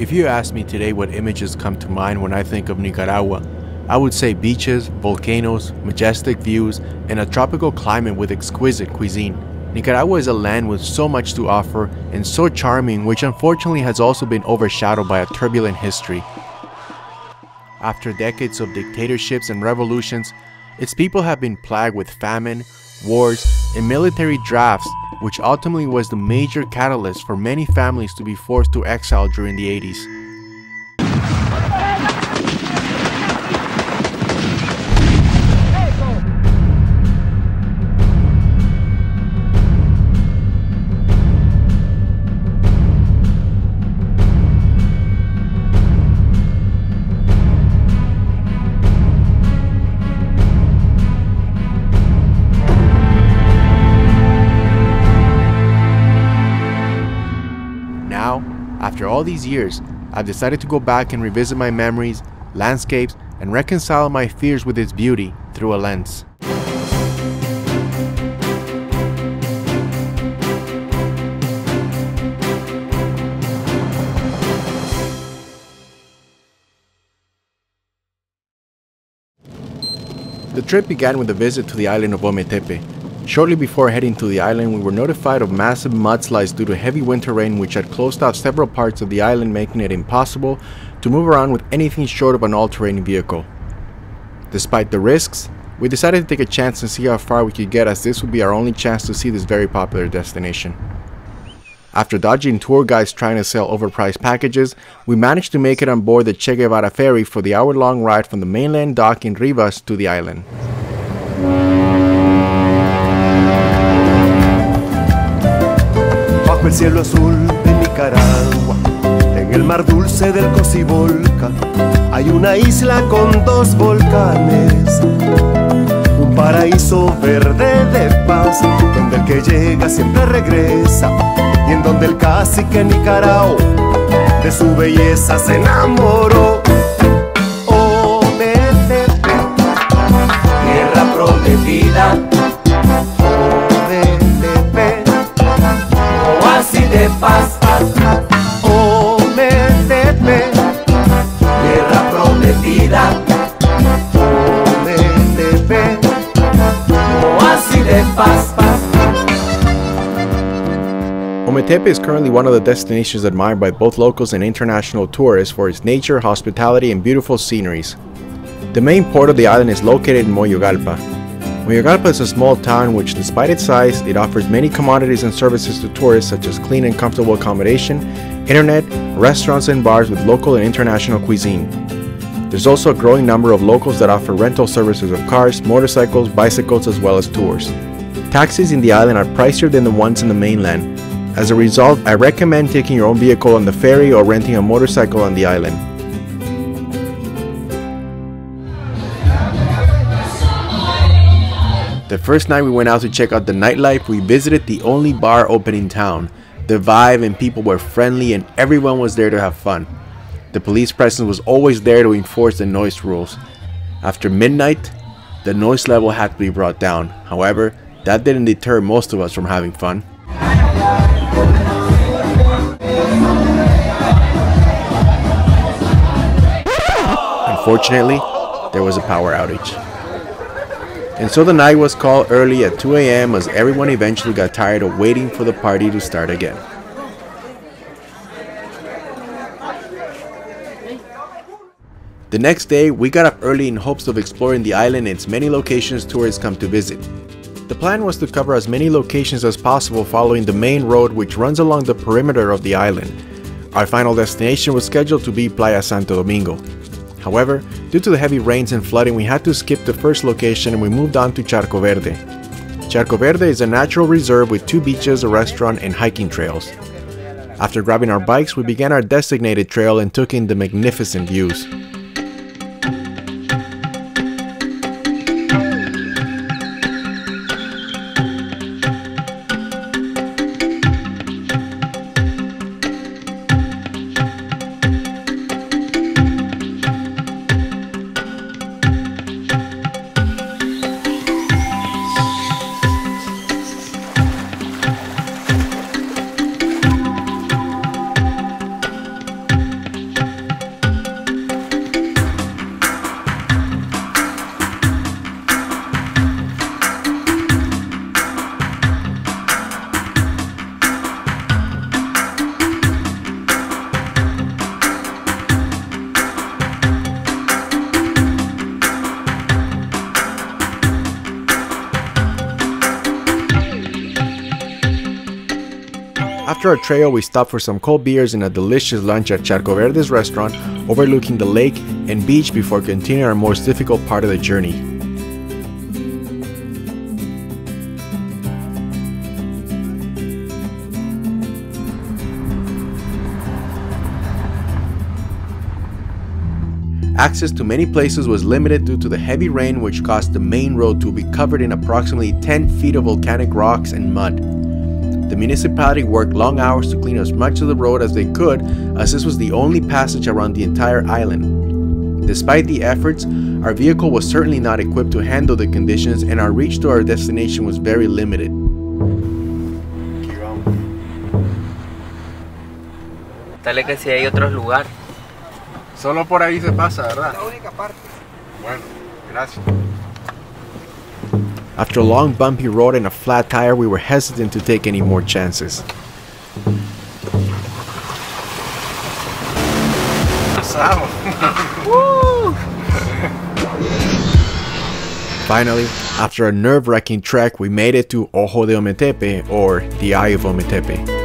If you ask me today what images come to mind when I think of Nicaragua, I would say beaches, volcanoes, majestic views, and a tropical climate with exquisite cuisine. Nicaragua is a land with so much to offer and so charming, which unfortunately has also been overshadowed by a turbulent history. After decades of dictatorships and revolutions, its people have been plagued with famine, wars, and military drafts, which ultimately was the major catalyst for many families to be forced to exile during the 80s. After all these years, I've decided to go back and revisit my memories, landscapes, and reconcile my fears with its beauty through a lens. The trip began with a visit to the island of Ometepe. Shortly before heading to the island, we were notified of massive mudslides due to heavy winter rain which had closed off several parts of the island, making it impossible to move around with anything short of an all-terrain vehicle. Despite the risks, we decided to take a chance and see how far we could get, as this would be our only chance to see this very popular destination. After dodging tour guides trying to sell overpriced packages, we managed to make it on board the Che Guevara ferry for the hour-long ride from the mainland dock in Rivas to the island. Bajo el cielo azul de Nicaragua, en el mar dulce del Cocibolca, hay una isla con dos volcanes, un paraíso verde de paz, donde el que llega siempre regresa, y en donde el cacique Nicaragua de su belleza se enamoró. Ometepe, tierra prometida. De paz, Ometepe, tierra prometida. Ometepe, oasis de paz. Ometepe is currently one of the destinations admired by both locals and international tourists for its nature, hospitality, and beautiful sceneries. The main port of the island is located in Moyogalpa. Moyogalpa is a small town which, despite its size, it offers many commodities and services to tourists, such as clean and comfortable accommodation, internet, restaurants and bars with local and international cuisine. There's also a growing number of locals that offer rental services of cars, motorcycles, bicycles, as well as tours. Taxis in the island are pricier than the ones in the mainland. As a result, I recommend taking your own vehicle on the ferry or renting a motorcycle on the island. The first night we went out to check out the nightlife, we visited the only bar open in town. The vibe and people were friendly and everyone was there to have fun. The police presence was always there to enforce the noise rules. After midnight, the noise level had to be brought down. However, that didn't deter most of us from having fun. Unfortunately, there was a power outage. And so the night was called early at 2 a.m. as everyone eventually got tired of waiting for the party to start again. The next day, we got up early in hopes of exploring the island and its many locations tourists come to visit. The plan was to cover as many locations as possible following the main road which runs along the perimeter of the island. Our final destination was scheduled to be Playa Santo Domingo. However, due to the heavy rains and flooding, we had to skip the first location and we moved on to Charco Verde. Charco Verde is a natural reserve with 2 beaches, a restaurant, and hiking trails. After grabbing our bikes, we began our designated trail and took in the magnificent views. After our trail, we stopped for some cold beers and a delicious lunch at Charco Verde's restaurant overlooking the lake and beach before continuing our most difficult part of the journey. Access to many places was limited due to the heavy rain, which caused the main road to be covered in approximately 10 feet of volcanic rocks and mud. The municipality worked long hours to clean as much of the road as they could, as this was the only passage around the entire island. Despite the efforts, our vehicle was certainly not equipped to handle the conditions, and our reach to our destination was very limited. Dale que si hay otros lugares. Solo por ahí se pasa, ¿verdad? La única parte. Bueno, gracias. After a long bumpy road and a flat tire, we were hesitant to take any more chances. Finally, after a nerve-wracking trek, we made it to Ojo de Ometepe, or the Eye of Ometepe.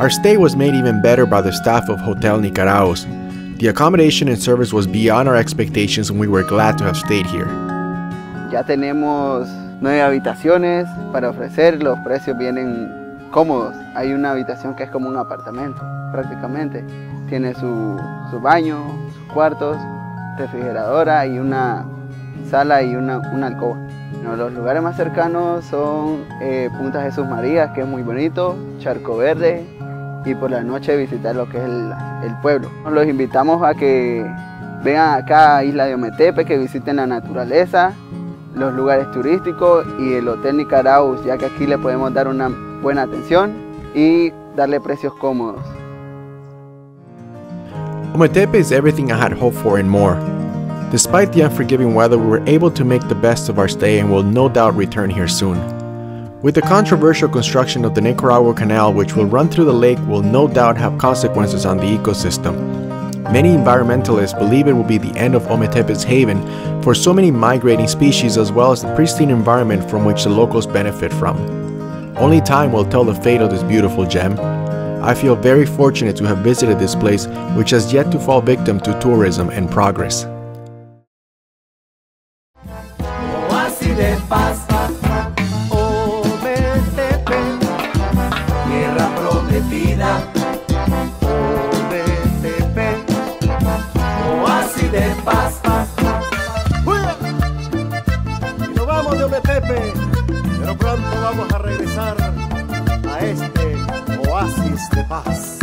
Our stay was made even better by the staff of Hotel Nicaragua. The accommodation and service was beyond our expectations, and we were glad to have stayed here. Ya tenemos 9 habitaciones para ofrecer, los precios vienen cómodos. Hay una habitación que es como un apartamento, prácticamente. Tiene su baño, sus cuartos, refrigeradora y una sala y una alcoba. Bueno, los lugares más cercanos son Punta Jesús María, que es muy bonito, Charco Verde, y por la noche visitar lo que es el pueblo. Los invitamos a que vengan acá a Isla de Ometepe, que visiten la naturaleza, los lugares turísticos y el Hotel Nicaragua, ya que aquí le podemos dar una buena atención y darle precios cómodos. Ometepe is everything I had hoped for and more. Despite the unforgiving weather, we were able to make the best of our stay and will no doubt return here soon. With the controversial construction of the Nicaragua Canal, which will run through the lake, will no doubt have consequences on the ecosystem. Many environmentalists believe it will be the end of Ometepe's haven for so many migrating species, as well as the pristine environment from which the locals benefit from. Only time will tell the fate of this beautiful gem. I feel very fortunate to have visited this place, which has yet to fall victim to tourism and progress. Oasis de paz, Ometepe, tierra prometida. Ometepe, oasis de paz. Y nos vamos de Ometepe, pero pronto vamos a regresar a este oasis de paz.